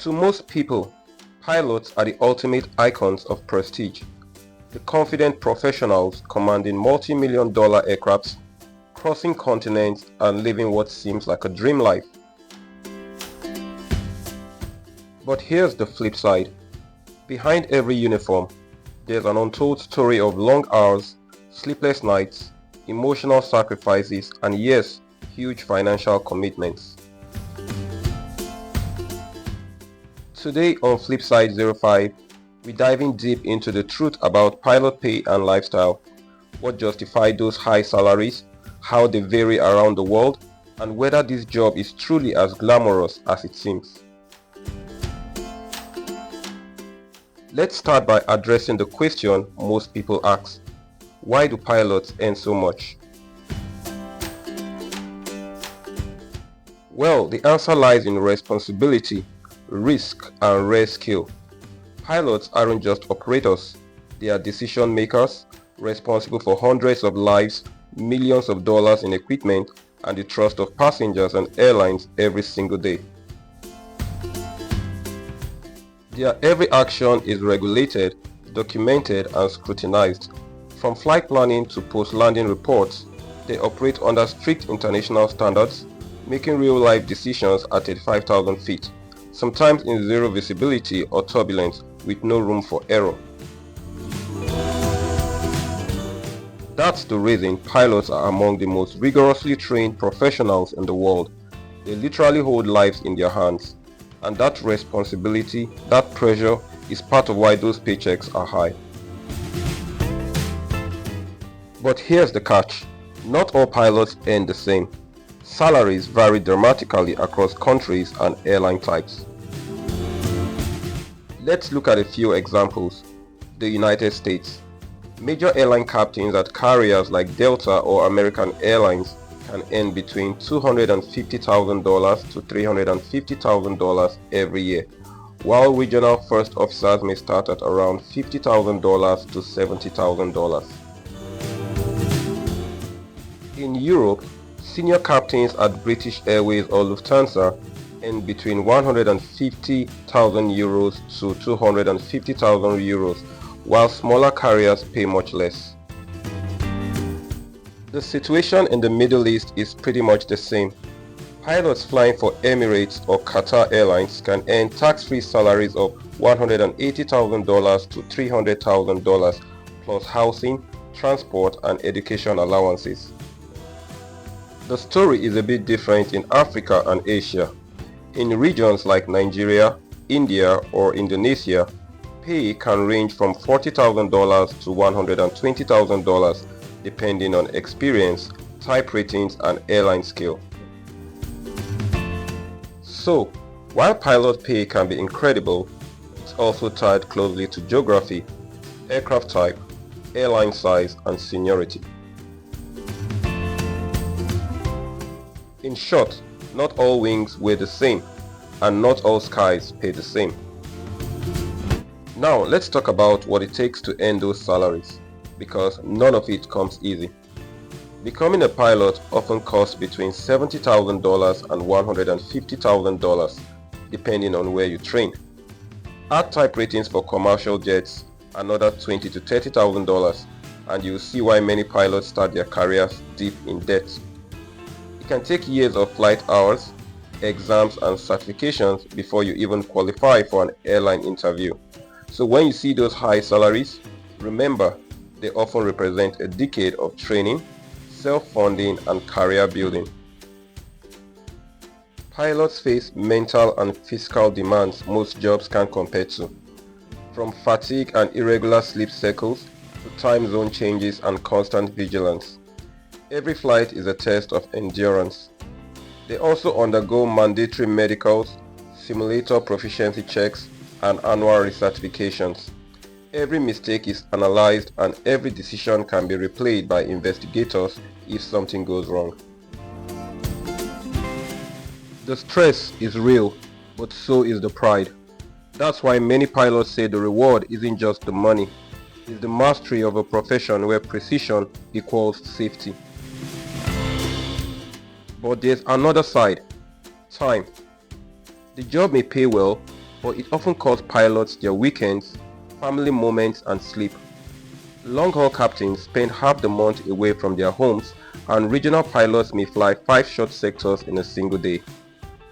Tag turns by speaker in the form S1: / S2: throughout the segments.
S1: To most people, pilots are the ultimate icons of prestige. The confident professionals commanding multi-million-dollar aircrafts, crossing continents and living what seems like a dream life. But here's the flip side. Behind every uniform, there's an untold story of long hours, sleepless nights, emotional sacrifices, and yes, huge financial commitments. Today on Flipside 05, we're diving deep into the truth about pilot pay and lifestyle, what justifies those high salaries, how they vary around the world, and whether this job is truly as glamorous as it seems. Let's start by addressing the question most people ask. Why do pilots earn so much? Well, the answer lies in responsibility, risk, and rare skill. Pilots aren't just operators, they are decision makers, responsible for hundreds of lives, millions of dollars in equipment, and the trust of passengers and airlines every single day. Their every action is regulated, documented, and scrutinized. From flight planning to post-landing reports, they operate under strict international standards, making real-life decisions at 35,000 feet, sometimes in zero visibility or turbulence with no room for error. That's the reason pilots are among the most rigorously trained professionals in the world. They literally hold lives in their hands. And that responsibility, that pressure, is part of why those paychecks are high. But here's the catch. Not all pilots earn the same. Salaries vary dramatically across countries and airline types. Let's look at a few examples. The United States. Major airline captains at carriers like Delta or American Airlines can earn between $250,000 to $350,000 every year, while regional first officers may start at around $50,000 to $70,000. In Europe, senior captains at British Airways or Lufthansa earn between €150,000 to €250,000, while smaller carriers pay much less. The situation in the Middle East is pretty much the same. Pilots flying for Emirates or Qatar Airlines can earn tax-free salaries of $180,000 to $300,000 plus housing, transport, and education allowances. The story is a bit different in Africa and Asia. In regions like Nigeria, India, or Indonesia, pay can range from $40,000 to $120,000 depending on experience, type ratings, and airline skill. So, while pilot pay can be incredible, it's also tied closely to geography, aircraft type, airline size, and seniority. In short, not all wings weigh the same, and not all skies pay the same. Now, let's talk about what it takes to earn those salaries, because none of it comes easy. Becoming a pilot often costs between $70,000 and $150,000, depending on where you train. Add type ratings for commercial jets, another $20,000 to $30,000, and you'll see why many pilots start their careers deep in debt. It can take years of flight hours, exams, and certifications before you even qualify for an airline interview. So when you see those high salaries, remember, they often represent a decade of training, self-funding, and career building. Pilots face mental and physical demands most jobs can't compare to, from fatigue and irregular sleep cycles to time zone changes and constant vigilance. Every flight is a test of endurance. They also undergo mandatory medicals, simulator proficiency checks, and annual recertifications. Every mistake is analyzed and every decision can be replayed by investigators if something goes wrong. The stress is real, but so is the pride. That's why many pilots say the reward isn't just the money, it's the mastery of a profession where precision equals safety. But there's another side, time. The job may pay well, but it often costs pilots their weekends, family moments and sleep. Long-haul captains spend half the month away from their homes, and regional pilots may fly 5 short sectors in a single day.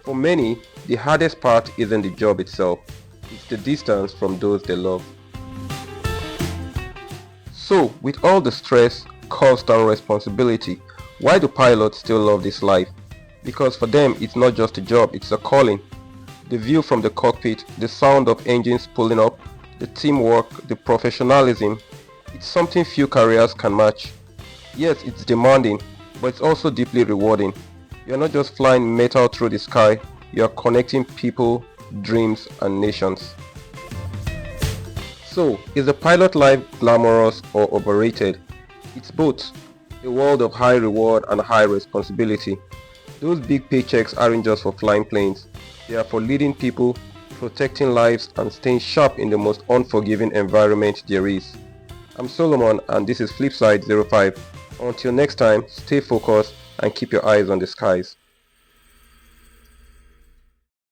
S1: For many, the hardest part isn't the job itself, it's the distance from those they love. So, with all the stress, cost and responsibility, why do pilots still love this life? Because for them, it's not just a job, it's a calling. The view from the cockpit, the sound of engines pulling up, the teamwork, the professionalism, it's something few careers can match. Yes, it's demanding, but it's also deeply rewarding. You're not just flying metal through the sky, you're connecting people, dreams and nations. So, is the pilot life glamorous or overrated? It's both. A world of high reward and high responsibility. Those big paychecks aren't just for flying planes. They are for leading people, protecting lives and staying sharp in the most unforgiving environment there is. I'm Solomon and this is Flipside 05. Until next time, stay focused and keep your eyes on the skies.